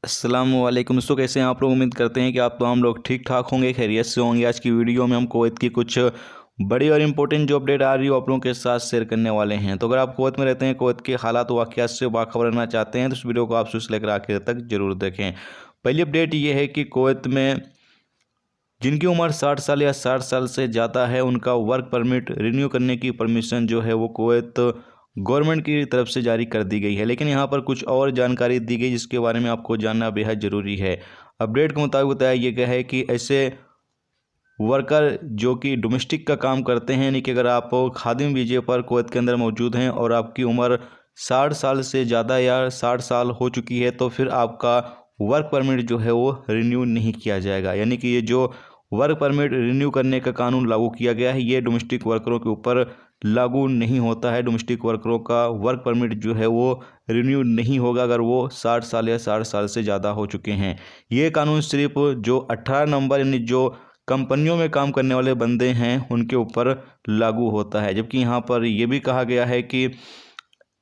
अस्सलामुअलैकुम दोस्तों, कैसे हैं आप लोग। उम्मीद करते हैं कि आप तमाम लोग ठीक ठाक होंगे, खैरियत से होंगे। आज की वीडियो में हम कुवैत की कुछ बड़ी और इम्पोर्टेंट जो अपडेट आ रही है आप लोगों के साथ शेयर करने वाले हैं। तो अगर आप कुवैत में रहते हैं, कुवैत के हालात वाक़यात से बाखबर रहना चाहते हैं तो इस वीडियो को आप शुरू से लेकर आखिर तक जरूर देखें। पहली अपडेट ये है कि कुवैत में जिनकी उम्र 60 साल या 60 साल से ज़्यादा है उनका वर्क परमिट रिन्यू करने की परमिशन जो है वो कुवैत गवर्नमेंट की तरफ से जारी कर दी गई है। लेकिन यहाँ पर कुछ और जानकारी दी गई जिसके बारे में आपको जानना बेहद ज़रूरी है। अपडेट के मुताबिक बताया ये गया है कि ऐसे वर्कर जो कि डोमेस्टिक का काम करते हैं, यानी कि अगर आप खादिम वीज़े पर कुवैत के अंदर मौजूद हैं और आपकी उम्र 60 साल से ज़्यादा या 60 साल हो चुकी है तो फिर आपका वर्क परमिट जो है वो रिन्यू नहीं किया जाएगा। यानी कि ये जो वर्क परमिट रिन्यू करने का कानून लागू किया गया है ये डोमेस्टिक वर्करों के ऊपर लागू नहीं होता है। डोमेस्टिक वर्करों का वर्क परमिट जो है वो रिन्यू नहीं होगा अगर वो 60 साल या 60 साल से ज़्यादा हो चुके हैं। ये कानून सिर्फ जो 18 नंबर यानी जो कंपनियों में काम करने वाले बंदे हैं उनके ऊपर लागू होता है। जबकि यहाँ पर यह भी कहा गया है कि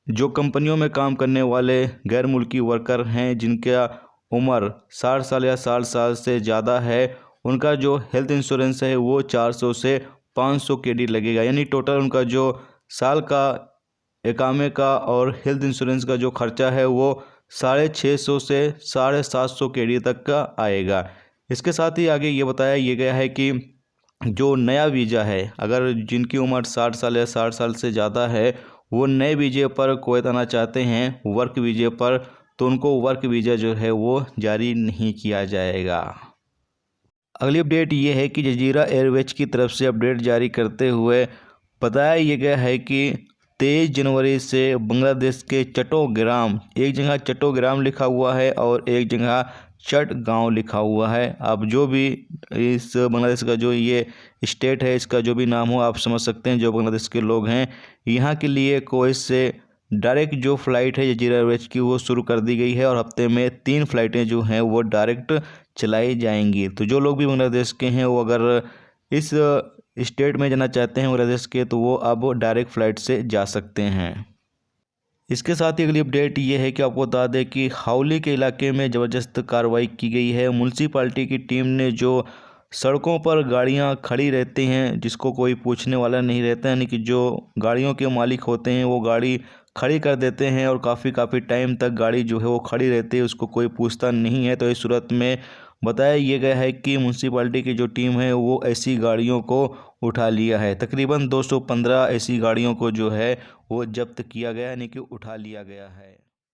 जो कंपनियों में काम करने वाले गैर मुल्की वर्कर हैं जिनका उम्र 60 साल या 60 साल से ज़्यादा है उनका जो हेल्थ इंश्योरेंस है वो 400 से 500 केडी लगेगा। यानी टोटल उनका जो साल का इकामे का और हेल्थ इंश्योरेंस का जो खर्चा है वो 650 से 750 केडी तक का आएगा। इसके साथ ही आगे ये बताया ये गया है कि जो नया वीज़ा है, अगर जिनकी उम्र 60 साल या 60 साल से ज़्यादा है वो नए वीज़े पर कुवैत आना चाहते हैं वर्क वीज़े पर, तो उनको वर्क वीज़ा जो है वो जारी नहीं किया जाएगा। अगली अपडेट ये है कि जजीरा एयरवेज की तरफ से अपडेट जारी करते हुए बताया ये गया है कि 23 जनवरी से बांग्लादेश के चट्टोग्राम, एक जगह चट्टोग्राम लिखा हुआ है और एक जगह चटगांव लिखा हुआ है। अब जो भी इस बांग्लादेश का जो ये स्टेट है इसका जो भी नाम हो आप समझ सकते हैं। जो बांग्लादेश के लोग हैं यहाँ के लिए कुवैत से डायरेक्ट जो फ़्लाइट है जजीरा एयरवेज की वो शुरू कर दी गई है और हफ्ते में 3 फ़्लाइटें जो हैं वो डायरेक्ट चलाई जाएंगी। तो जो लोग भी बांग्लादेश के हैं वो अगर इस स्टेट में जाना चाहते हैं बांग्लादेश के तो वो अब डायरेक्ट फ़्लाइट से जा सकते हैं। इसके साथ ही अगली अपडेट ये है कि आपको बता दें कि हाउली के इलाके में ज़बरदस्त कार्रवाई की गई है। म्युनिसिपैलिटी की टीम ने जो सड़कों पर गाड़ियां खड़ी रहती हैं जिसको कोई पूछने वाला नहीं रहता, यानी कि जो गाड़ियों के मालिक होते हैं वो गाड़ी खड़ी कर देते हैं और काफ़ी टाइम तक गाड़ी जो है वो खड़ी रहती है, उसको कोई पूछता नहीं है। तो इस सूरत में बताया ये गया है कि म्युनिसिपैलिटी की जो टीम है वो ऐसी गाड़ियों को उठा लिया है। तकरीबन 215 ऐसी गाड़ियों को जो है वो जब्त किया गया, यानी कि उठा लिया गया है।